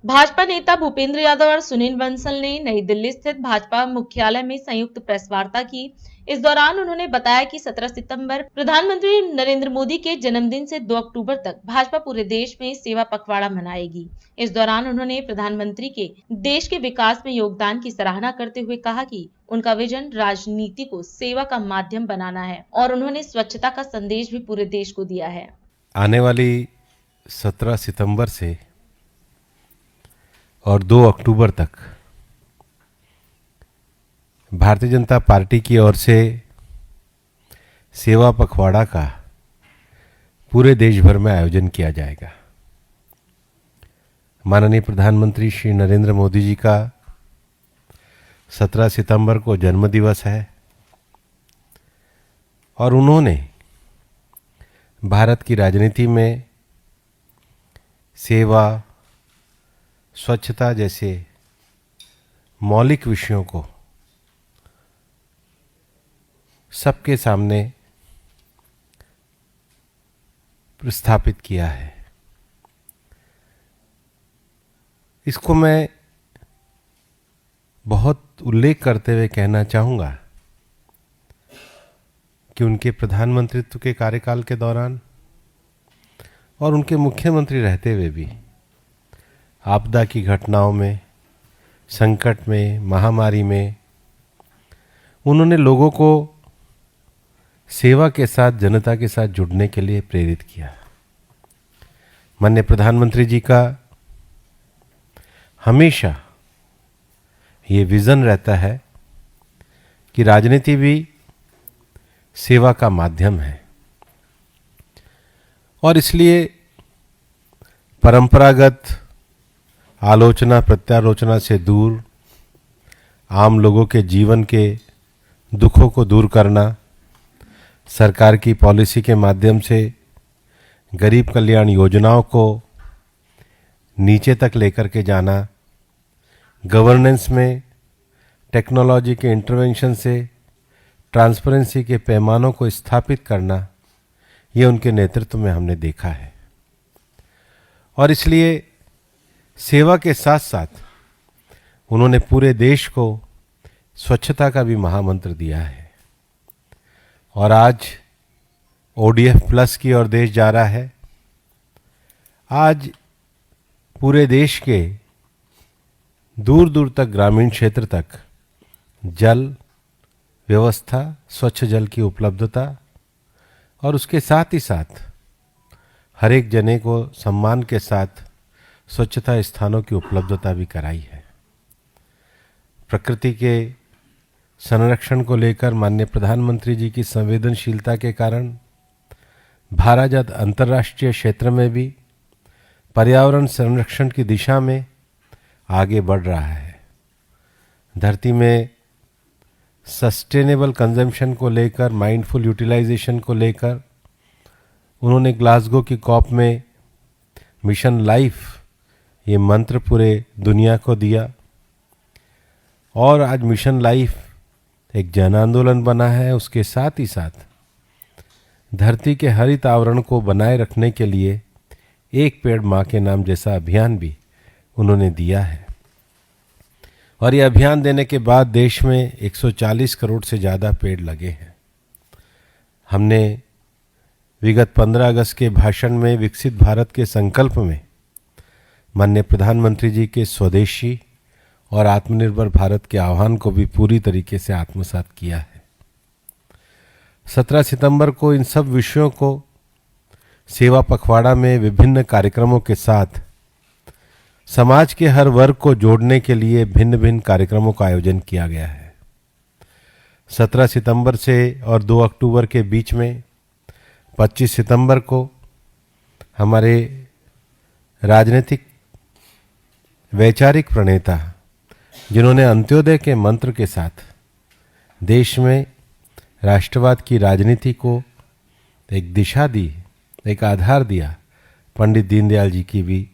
भाजपा नेता भूपेंद्र यादव और सुनील बंसल ने नई दिल्ली स्थित भाजपा मुख्यालय में संयुक्त प्रेस वार्ता की। इस दौरान उन्होंने बताया कि 17 सितंबर प्रधानमंत्री नरेंद्र मोदी के जन्मदिन से 2 अक्टूबर तक भाजपा पूरे देश में सेवा पखवाड़ा मनाएगी। इस दौरान उन्होंने प्रधानमंत्री के देश के विकास में योगदान की सराहना करते हुए कहा कि उनका विजन राजनीति को सेवा का माध्यम बनाना है और उन्होंने स्वच्छता का संदेश भी पूरे देश को दिया है। आने वाली 17 सितंबर से और 2 अक्टूबर तक भारतीय जनता पार्टी की ओर से सेवा पखवाड़ा का पूरे देश भर में आयोजन किया जाएगा। माननीय प्रधानमंत्री श्री नरेंद्र मोदी जी का 17 सितंबर को जन्मदिवस है और उन्होंने भारत की राजनीति में सेवा, स्वच्छता जैसे मौलिक विषयों को सबके सामने प्रस्थापित किया है। इसको मैं बहुत उल्लेख करते हुए कहना चाहूँगा कि उनके प्रधानमंत्रित्व के कार्यकाल के दौरान और उनके मुख्यमंत्री रहते हुए भी आपदा की घटनाओं में, संकट में, महामारी में उन्होंने लोगों को सेवा के साथ, जनता के साथ जुड़ने के लिए प्रेरित किया। माननीय प्रधानमंत्री जी का हमेशा ये विजन रहता है कि राजनीति भी सेवा का माध्यम है और इसलिए परंपरागत आलोचना प्रत्यालोचना से दूर आम लोगों के जीवन के दुखों को दूर करना, सरकार की पॉलिसी के माध्यम से गरीब कल्याण योजनाओं को नीचे तक लेकर के जाना, गवर्नेंस में टेक्नोलॉजी के इंटरवेंशन से ट्रांसपेरेंसी के पैमानों को स्थापित करना, ये उनके नेतृत्व में हमने देखा है। और इसलिए सेवा के साथ साथ उन्होंने पूरे देश को स्वच्छता का भी महामंत्र दिया है और आज ODF प्लस की ओर देश जा रहा है। आज पूरे देश के दूर दूर तक, ग्रामीण क्षेत्र तक जल व्यवस्था, स्वच्छ जल की उपलब्धता और उसके साथ ही साथ हर एक जने को सम्मान के साथ स्वच्छता स्थानों की उपलब्धता भी कराई है। प्रकृति के संरक्षण को लेकर माननीय प्रधानमंत्री जी की संवेदनशीलता के कारण भारत अंतर्राष्ट्रीय क्षेत्र में भी पर्यावरण संरक्षण की दिशा में आगे बढ़ रहा है। धरती में सस्टेनेबल कंजम्पशन को लेकर, माइंडफुल यूटिलाइजेशन को लेकर उन्होंने ग्लासगो की कॉप में मिशन लाइफ ये मंत्र पूरे दुनिया को दिया और आज मिशन लाइफ एक जन आंदोलन बना है। उसके साथ ही साथ धरती के हरित आवरण को बनाए रखने के लिए एक पेड़ माँ के नाम जैसा अभियान भी उन्होंने दिया है और ये अभियान देने के बाद देश में 140 करोड़ से ज़्यादा पेड़ लगे हैं। हमने विगत 15 अगस्त के भाषण में विकसित भारत के संकल्प में माननीय प्रधानमंत्री जी के स्वदेशी और आत्मनिर्भर भारत के आह्वान को भी पूरी तरीके से आत्मसात किया है। 17 सितंबर को इन सब विषयों को सेवा पखवाड़ा में विभिन्न कार्यक्रमों के साथ समाज के हर वर्ग को जोड़ने के लिए भिन्न भिन्न कार्यक्रमों का आयोजन किया गया है। 17 सितंबर से और 2 अक्टूबर के बीच में 25 सितंबर को हमारे राजनीतिक वैचारिक प्रणेता, जिन्होंने अंत्योदय के मंत्र के साथ देश में राष्ट्रवाद की राजनीति को एक दिशा दी, एक आधार दिया, पंडित दीनदयाल जी की भी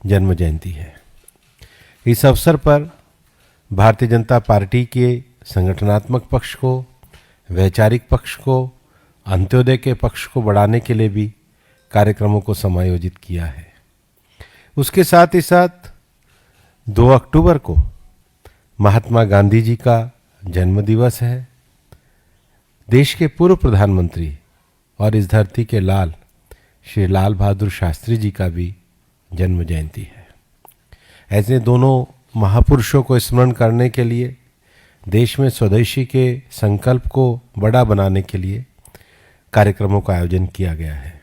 जन्म जयंती है। इस अवसर पर भारतीय जनता पार्टी के संगठनात्मक पक्ष को, वैचारिक पक्ष को, अंत्योदय के पक्ष को बढ़ाने के लिए भी कार्यक्रमों को समायोजित किया है। उसके साथ ही साथ 2 अक्टूबर को महात्मा गांधी जी का जन्म दिवस है। देश के पूर्व प्रधानमंत्री और इस धरती के लाल श्री लाल बहादुर शास्त्री जी का भी जन्म जयंती है। ऐसे दोनों महापुरुषों को स्मरण करने के लिए देश में स्वदेशी के संकल्प को बड़ा बनाने के लिए कार्यक्रमों का आयोजन किया गया है।